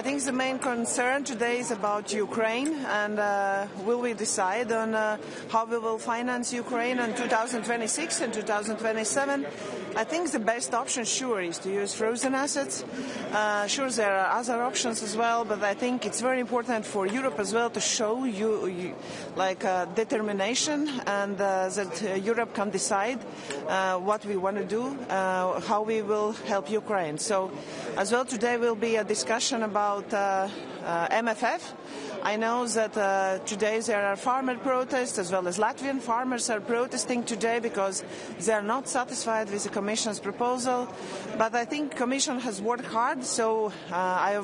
I think the main concern today is about Ukraine, and will we decide on how we will finance Ukraine in 2026 and 2027? I think the best option, sure, is to use frozen assets. Sure, there are other options as well, but I think it's very important for Europe as well to show determination, and that Europe can decide what we want to do, how we will help Ukraine. So, as well, today will be a discussion about MFF. I know that today there are farmer protests, as well as Latvian farmers are protesting today because they are not satisfied with the Commission's proposal. But I think the Commission has worked hard, so I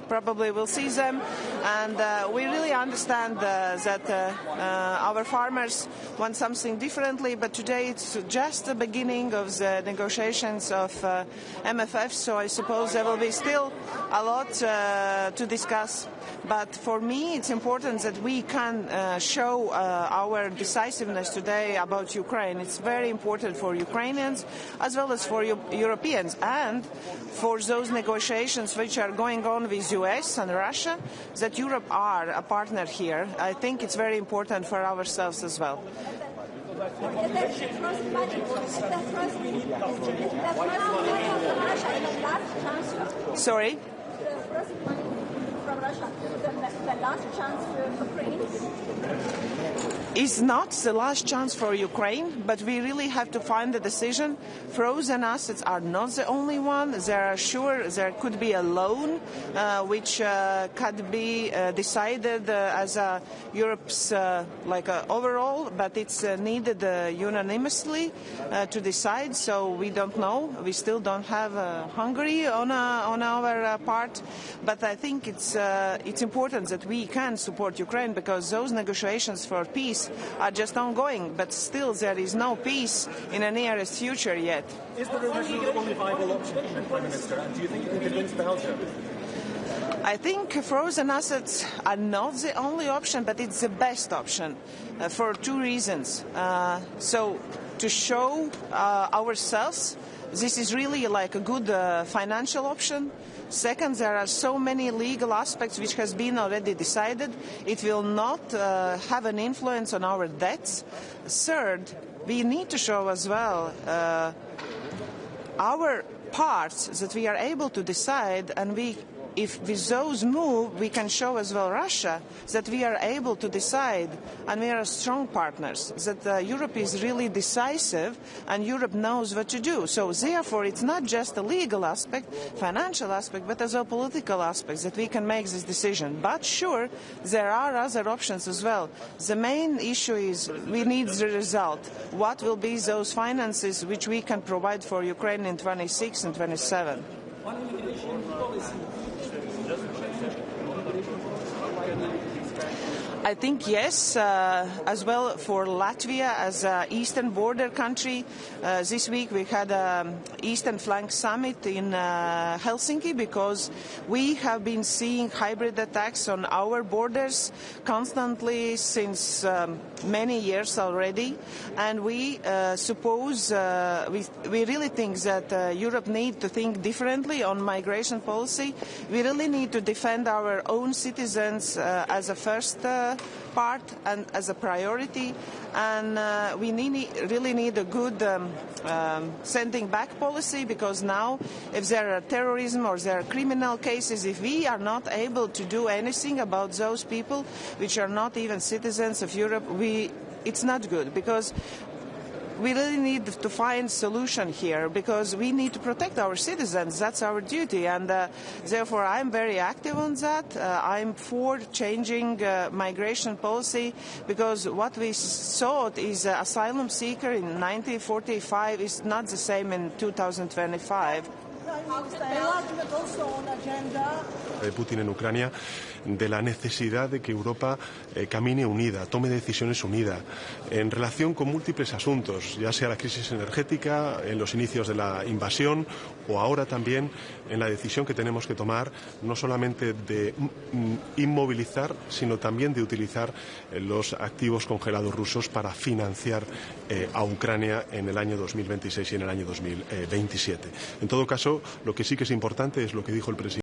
probably will see them. And we really understand that our farmers want something differently, but today it's just the beginning of the negotiations of MFF, so I suppose there will be still a lot to discuss. But for me, it's important that we can show our decisiveness today about Ukraine. It's very important for Ukrainians as well as for Europeans, and for those negotiations which are going on with US and Russia, that Europe are a partner here. I think it's very important for ourselves as well. Sorry? The last chance for Ukraine? It's not the last chance for Ukraine, but we really have to find a decision. Frozen assets are not the only one. There could be a loan which could be decided as Europe's overall, but it's needed unanimously to decide. So we don't know. We still don't have Hungary on our part, but I think it's important that we can support Ukraine, because those negotiations for peace are just ongoing, but still there is no peace in the nearest future yet. Is the reversal the only viable option, Prime Minister, and do you think you can convince Belgium? I think frozen assets are not the only option, but it's the best option for two reasons. So to show ourselves, this is really like a good financial option. Second, there are so many legal aspects which has been already decided. It will not have an influence on our debts. Third, we need to show as well our parts that we are able to decide, and if with those move, we can show as well Russia that we are able to decide, and we are strong partners, that Europe is really decisive and Europe knows what to do. So therefore, it's not just a legal aspect, financial aspect, but as well political aspects that we can make this decision. But sure, there are other options as well. The main issue is we need the result. What will be those finances which we can provide for Ukraine in 26 and 27? I think yes, as well for Latvia as an eastern border country. This week we had an Eastern Flank Summit in Helsinki, because we have been seeing hybrid attacks on our borders constantly since many years already, and we we really think that Europe needs to think differently on migration policy. We really need to defend our own citizens as a first part and as a priority, and we really need a good sending back policy, because now if there are terrorism or there are criminal cases, if we are not able to do anything about those people which are not even citizens of Europe, it's not good, because we really need to find a solution here, because we need to protect our citizens. That's our duty, and therefore I'm very active on that. I'm for changing migration policy, because what we thought is asylum seeker in 1945 is not the same in 2025. De Putin en Ucrania, de la necesidad de que Europa camine unida, tome decisiones unidas en relación con múltiples asuntos, ya sea la crisis energética, en los inicios de la invasión, o ahora también en la decisión que tenemos que tomar, no solamente de inmovilizar, sino también de utilizar los activos congelados rusos para financiar a Ucrania en el año 2026 y en el año 2027. En todo caso, lo que sí que es importante es lo que dijo el presidente.